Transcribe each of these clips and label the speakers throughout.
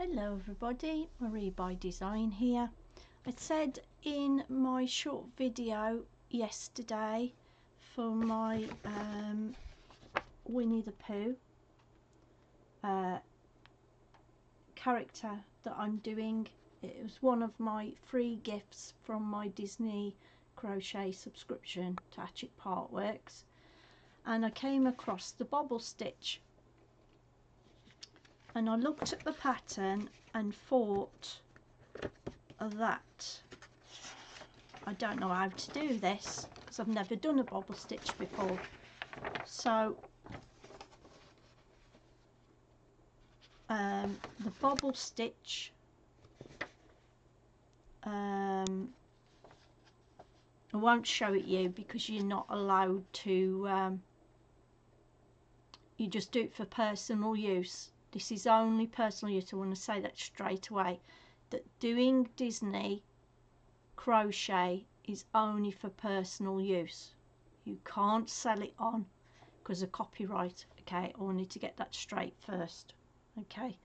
Speaker 1: Hello everybody, Marie by Design here. I said in my short video yesterday for my Winnie the Pooh character that I'm doing. It was one of my free gifts from my Disney crochet subscription to Hatchet Partworks, and I came across the Bobble stitch. And I looked at the pattern and thought that I don't know how to do this because I've never done a bobble stitch before. So the bobble stitch, I won't show it you because you're not allowed to, you just do it for personal use. This is only personal use. I want to say that straight away, that doing Disney crochet is only for personal use. You can't sell it on because of copyright. Okay, I wanted to get that straight first. Okay,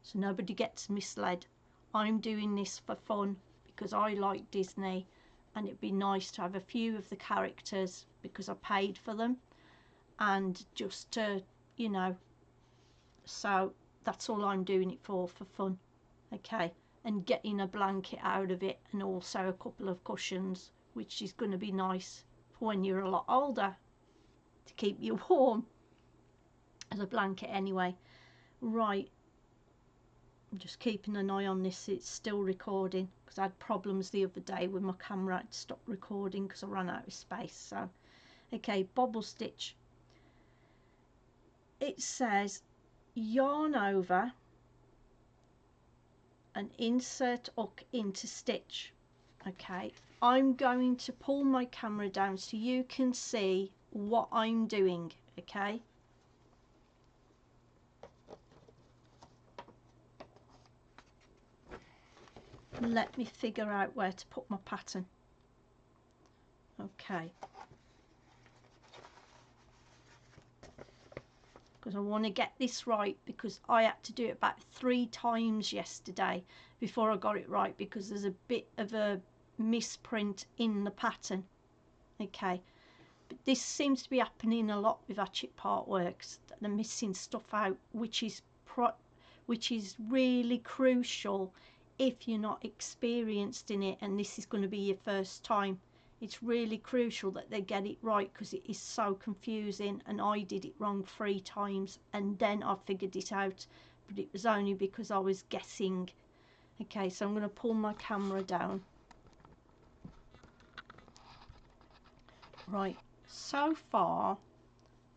Speaker 1: so nobody gets misled. I'm doing this for fun because I like Disney, and it'd be nice to have a few of the characters because I paid for them, and just to, you know, so that's all I'm doing it for fun. Okay, and getting a blanket out of it, and also a couple of cushions, which is going to be nice for when you're a lot older to keep you warm as a blanket anyway. Right, I'm just keeping an eye on this. It's still recording because I had problems the other day with my camera. It stopped recording because I ran out of space. So okay, bobble stitch. It says yarn over and insert hook into stitch. Okay, I'm going to pull my camera down so you can see what I'm doing. Okay, let me figure out where to put my pattern. Okay, because I want to get this right, because I had to do it about 3 times yesterday before I got it right, because there's a bit of a misprint in the pattern. Okay, but this seems to be happening a lot with Hatchet Partworks, that they're missing stuff out, which is really crucial if you're not experienced in it and this is going to be your first time. It's really crucial that they get it right because it is so confusing, and I did it wrong 3 times and then I figured it out, but it was only because I was guessing. Okay, so I'm going to pull my camera down. Right, so far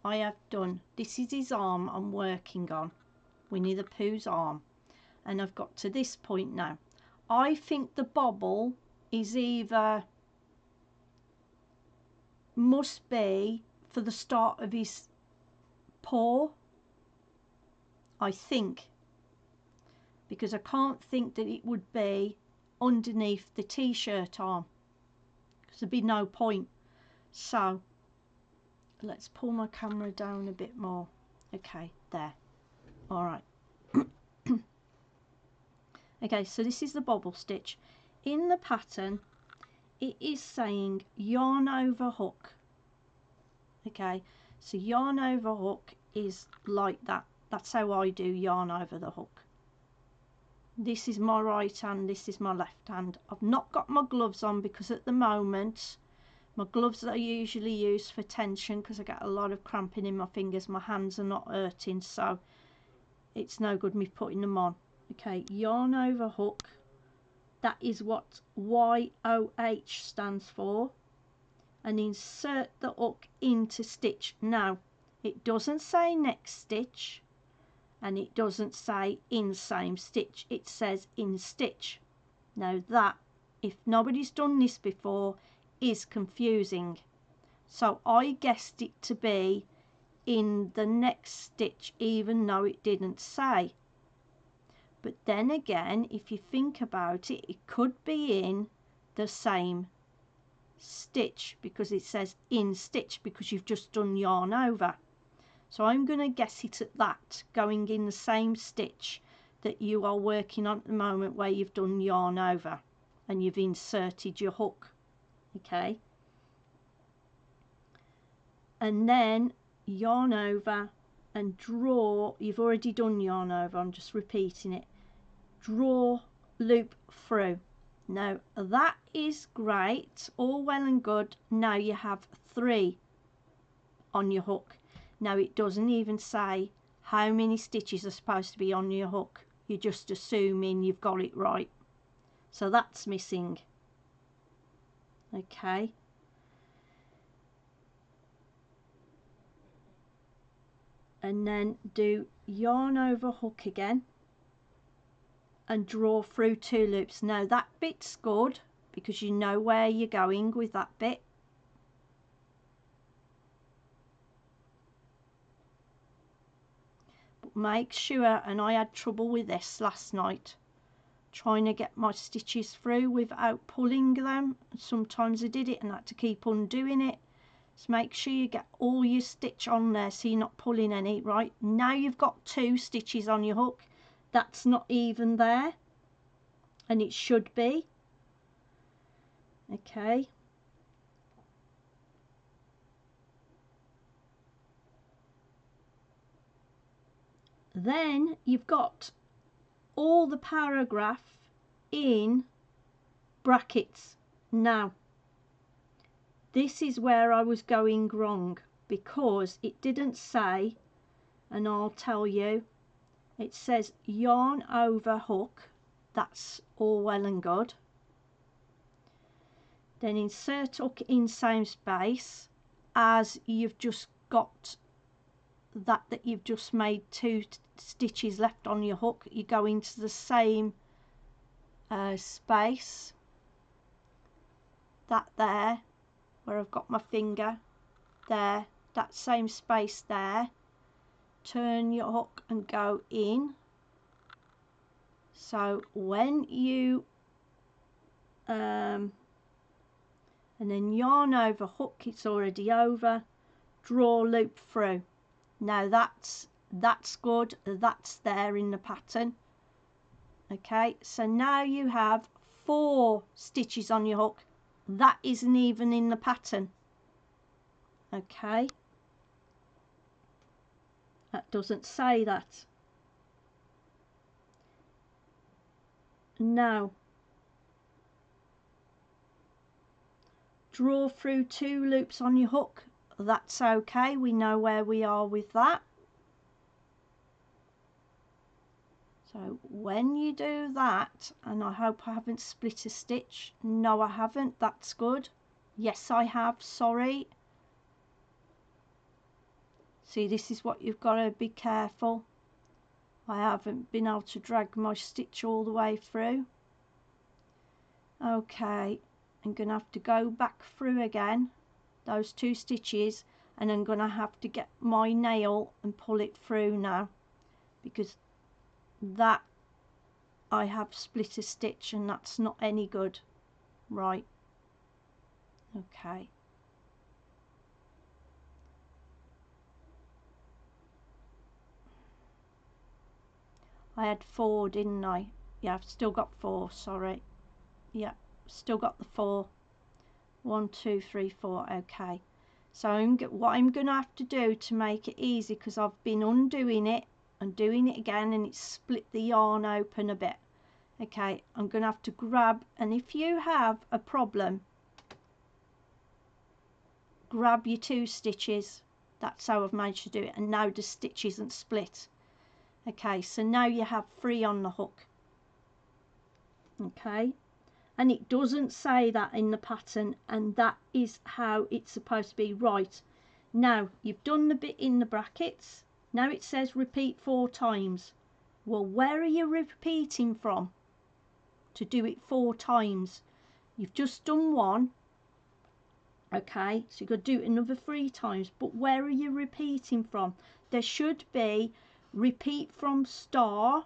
Speaker 1: I have done, this is his arm I'm working on, Winnie the Pooh's arm, and I've got to this point now. I think the bobble is either, must be for the start of his paw, I think, because I can't think that it would be underneath the t-shirt arm because there'd be no point. So let's pull my camera down a bit more. Okay, there. All right. Okay, so this is the bobble stitch. In the pattern it is saying yarn over hook. Okay, so yarn over hook is like that. That's how I do yarn over the hook. This is my right hand, this is my left hand. I've not got my gloves on because at the moment my gloves that I usually use for tension, because I get a lot of cramping in my fingers, my hands are not hurting, so it's no good me putting them on. Okay, yarn over hook, that is what YOH stands for, and insert the hook into stitch. Now it doesn't say next stitch and it doesn't say in same stitch, it says in stitch. Now that, if nobody's done this before, is confusing, so I guessed it to be in the next stitch even though it didn't say. But then again, if you think about it, it could be in the same stitch because it says in stitch because you've just done yarn over. So I'm going to guess it at that, going in the same stitch that you are working on at the moment where you've done yarn over and you've inserted your hook. Okay, and then yarn over and draw. You've already done yarn over, I'm just repeating it. Draw loop through. Now that is great, all well and good. Now you have 3 on your hook. Now it doesn't even say how many stitches are supposed to be on your hook. You're just assuming you've got it right, so that's missing. Okay, and then do yarn over hook again and draw through 2 loops. Now that bit's good because you know where you're going with that bit. But make sure, and I had trouble with this last night, trying to get my stitches through without pulling them. Sometimes I did it and I had to keep undoing it. So make sure you get all your stitch on there so you're not pulling any. Right, now you've got 2 stitches on your hook. That's not even there, and it should be. Okay, then you've got all the paragraph in brackets. Now this is where I was going wrong, because it didn't say, and I'll tell you, it says yarn over hook. That's all well and good. Then insert hook in same space, as you've just got that you've just made 2 stitches left on your hook. You go into the same space, that there where I've got my finger there, that same space there. Turn your hook and go in. So when you and then yarn over hook, it's already over, draw loop through. Now that's good, that's there in the pattern. Okay, so now you have 4 stitches on your hook. That isn't even in the pattern. Okay, that doesn't say that. Now draw through 2 loops on your hook. That's okay, we know where we are with that. So when you do that, and I hope I haven't split a stitch. No, I haven't. That's good. Yes, I have. Sorry. See, this is what you've got to be careful. I haven't been able to drag my stitch all the way through. Okay, I'm going to have to go back through again, those 2 stitches, and I'm going to have to get my nail and pull it through now, because that I have split a stitch and that's not any good. Right, okay. I had 4, didn't I? Yeah, I've still got 4, sorry. Yeah, still got the 4. 1, 2, 3, 4. Okay, so what I'm going to have to do to make it easy, because I've been undoing it and doing it again and it's split the yarn open a bit. Okay, I'm going to have to grab, and if you have a problem, grab your 2 stitches. That's how I've managed to do it, and now the stitch isn't split. Okay, so now you have 3 on the hook. Okay, and it doesn't say that in the pattern, and that is how it's supposed to be. Right, now you've done the bit in the brackets. Now it says repeat 4 times. Well, where are you repeating from to do it 4 times? You've just done 1. Okay, so you've got to do it another 3 times, but where are you repeating from? There should be repeat from star,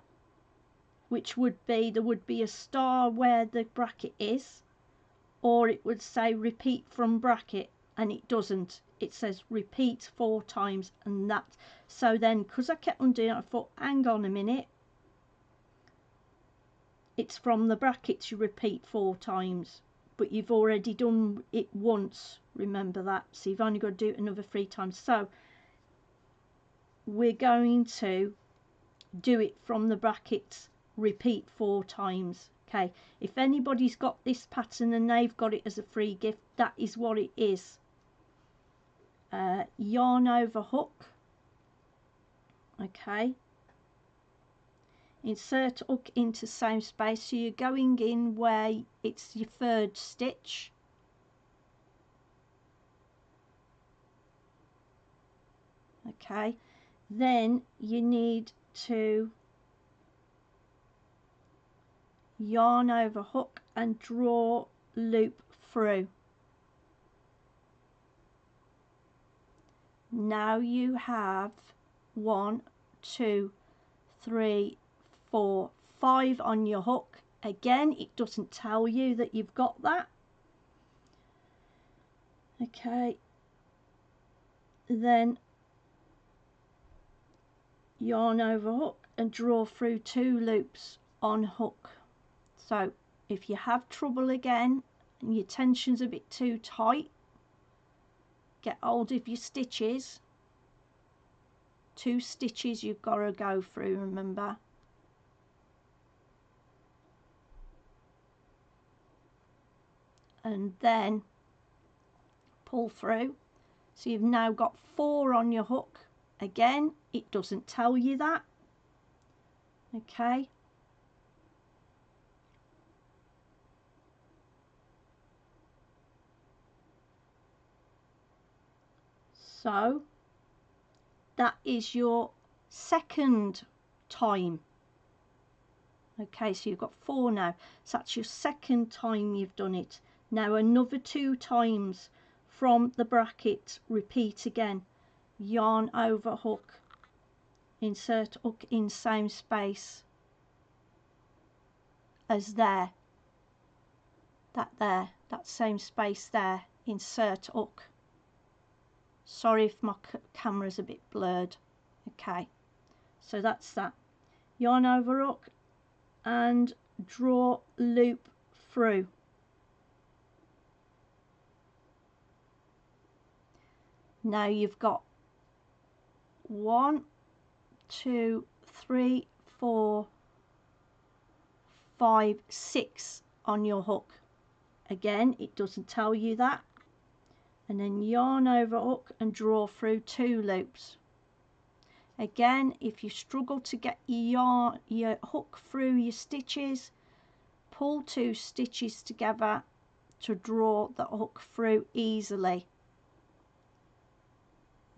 Speaker 1: which would be, there would be a star where the bracket is, or it would say repeat from bracket, and it doesn't. It says repeat 4 times, and that. So then, because I kept on doing it, I thought, hang on a minute, it's from the brackets you repeat 4 times, but you've already done it once, remember that, so you've only got to do it another 3 times. So we're going to do it from the brackets, repeat 4 times. Okay, if anybody's got this pattern and they've got it as a free gift, that is what it is. Yarn over hook, okay, insert hook into same space, so you're going in where it's your 3rd stitch, okay, then you need to yarn over hook and draw loop through. Now you have 1, 2, 3, 4, 5 on your hook. Again, it doesn't tell you that you've got that. Okay, then yarn over hook and draw through 2 loops on hook. So if you have trouble again and your tension's a bit too tight, get hold of your stitches. 2 stitches you've got to go through, remember. And then pull through. So you've now got 4 on your hook. Again, it doesn't tell you that. Okay. So that is your 2nd time. Okay, so you've got 4 now. So that's your 2nd time you've done it. Now another 2 times from the bracket, repeat again. Yarn over hook, insert hook in same space as there. That same space there, insert hook. Sorry if my camera's a bit blurred. Okay, so that's that. Yarn over hook and draw loop through. Now you've got 1, 2, 3, 4, 5, 6 on your hook. Again, it doesn't tell you that. And then yarn over hook and draw through 2 loops. Again, if you struggle to get your hook through your stitches, pull 2 stitches together to draw the hook through easily.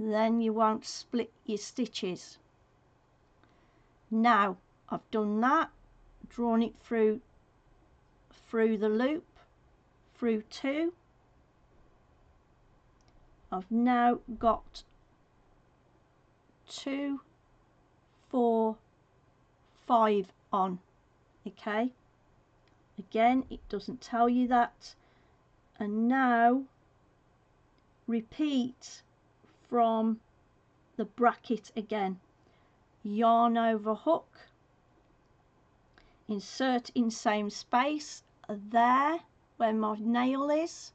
Speaker 1: Then you won't split your stitches. Now I've done that, drawn it through the loop, through 2. I've now got 2, 4, 5 on. Okay, again it doesn't tell you that. And now repeat from the bracket again. Yarn over hook, insert in same space there where my nail is,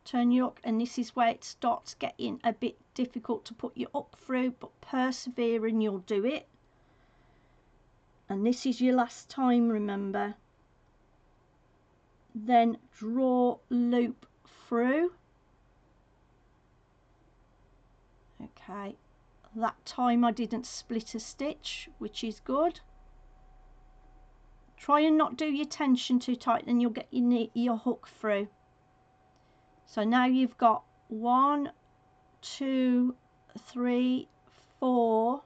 Speaker 1: turn your hook, and this is where it starts getting a bit difficult to put your hook through, but persevere and you'll do it. And this is your last time, remember. Then draw loop through. Okay, that time I didn't split a stitch, which is good. Try and not do your tension too tight, then you'll get your hook through. So now you've got 1, 2, 3, 4,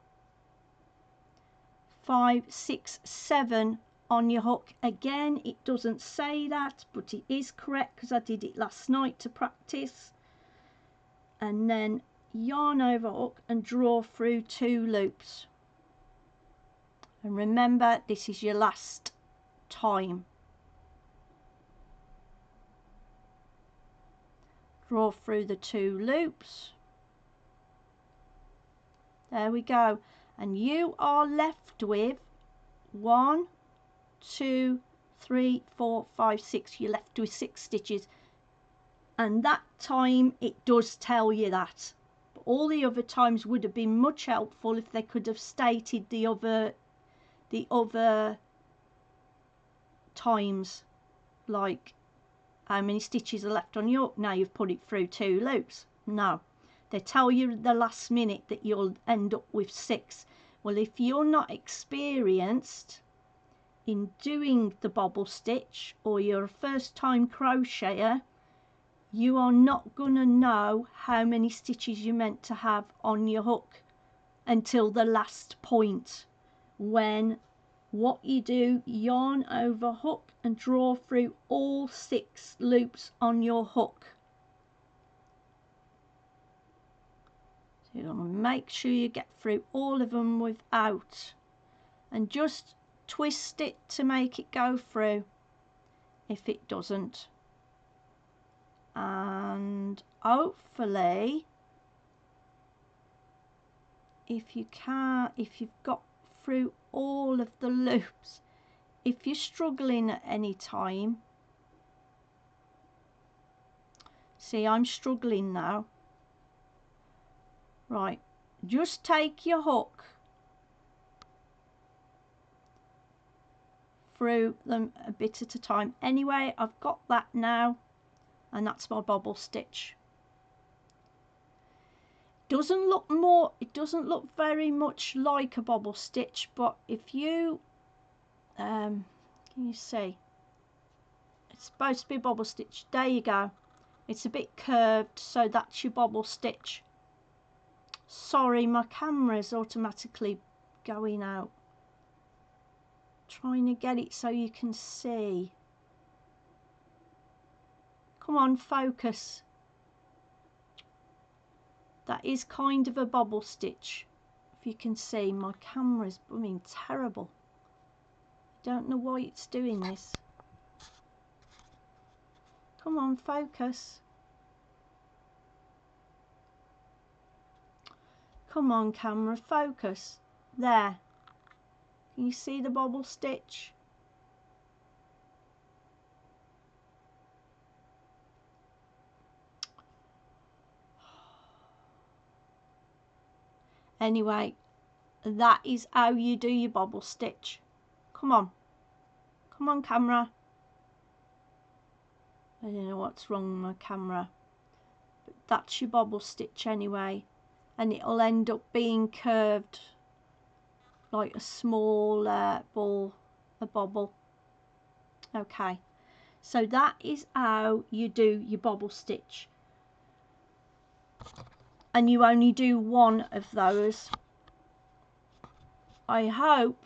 Speaker 1: 5, 6, 7 on your hook. Again, it doesn't say that, but it is correct because I did it last night to practice. And then yarn over hook and draw through 2 loops. And remember, this is your last time. Draw through the 2 loops. There we go. And you are left with 1, 2, 3, 4, 5, 6. You're left with 6 stitches, and that time it does tell you that. But all the other times would have been much helpful if they could have stated the other times, like how many stitches are left on your hook. Now you've put it through 2 loops. No, they tell you at the last minute that you'll end up with 6. Well, if you're not experienced in doing the bobble stitch, or you're a first time crocheter, you are not gonna know how many stitches you're meant to have on your hook until the last point, when what you do, yarn over hook and draw through all 6 loops on your hook. So you're going to make sure you get through all of them without, and just twist it to make it go through if it doesn't, and hopefully if you've got through all of the loops. If you're struggling at any time, see, I'm struggling now. Right, just take your hook through them a bit at a time. Anyway, I've got that now, and that's my bobble stitch. It doesn't look very much like a bobble stitch, but if you can you see, it's supposed to be a bobble stitch. There you go, it's a bit curved, so that's your bobble stitch. Sorry, my camera's automatically going out. Trying to get it so you can see. Come on, focus. That is kind of a bobble stitch. If you can see, my camera's blooming terrible. I don't know why it's doing this. Come on, focus. Come on, camera, focus. There. Can you see the bobble stitch? Anyway, that is how you do your bobble stitch. Come on. Come on, camera. I don't know what's wrong with my camera. But that's your bobble stitch anyway. And it'll end up being curved like a small ball, a bobble. Okay. So that is how you do your bobble stitch. And you only do one of those. I hope,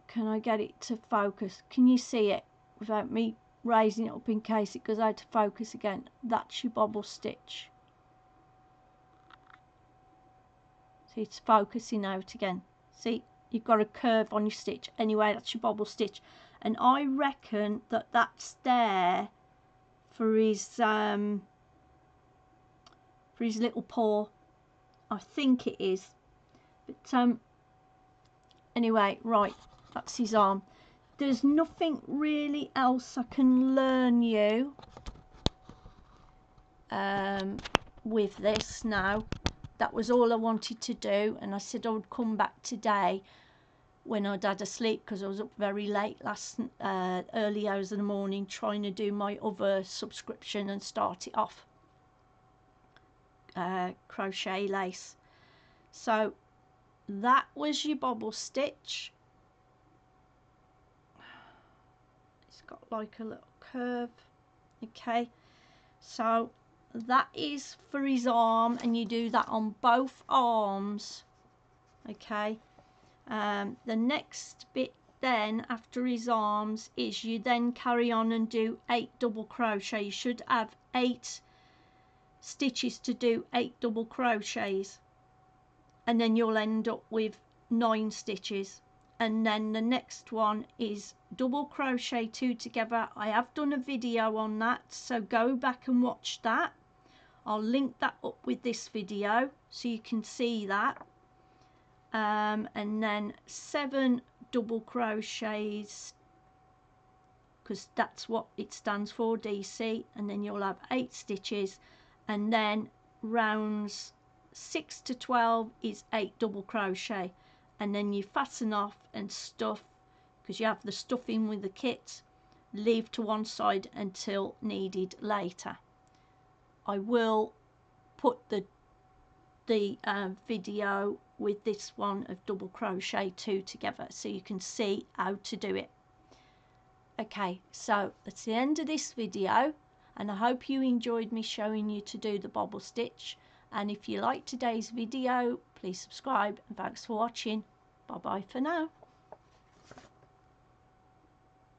Speaker 1: can I get it to focus? Can you see it without me raising it up in case it goes out of focus again? That's your bobble stitch. See, it's focusing out again. See, you've got a curve on your stitch. Anyway, that's your bobble stitch. And I reckon that that's there for his little paw. I think it is. But anyway, right, that's his arm. There's nothing really else I can learn you with this now. That was all I wanted to do, and I said I would come back today when I'd had a sleep, because I was up very late last early hours in the morning trying to do my other subscription and start it off. Crochet lace. So that was your bobble stitch. It's got like a little curve. Okay, so that is for his arm, and you do that on both arms. Okay, the next bit then after his arms is you then carry on and do 8 double crochet. You should have 8 stitches to do 8 double crochets, and then you'll end up with 9 stitches. And then the next one is double crochet 2 together. I have done a video on that, so go back and watch that. I'll link that up with this video so you can see that. And then 7 double crochets because that's what it stands for, DC, and then you'll have 8 stitches, and then rounds 6 to 12 is 8 double crochet, and then you fasten off and stuff, because you have the stuffing with the kit, leave to one side until needed later. I will put the video with this one of double crochet 2 together so you can see how to do it. Okay, so that's the end of this video, and I hope you enjoyed me showing you to do the bobble stitch. And if you liked today's video, please subscribe, and thanks for watching. Bye bye for now.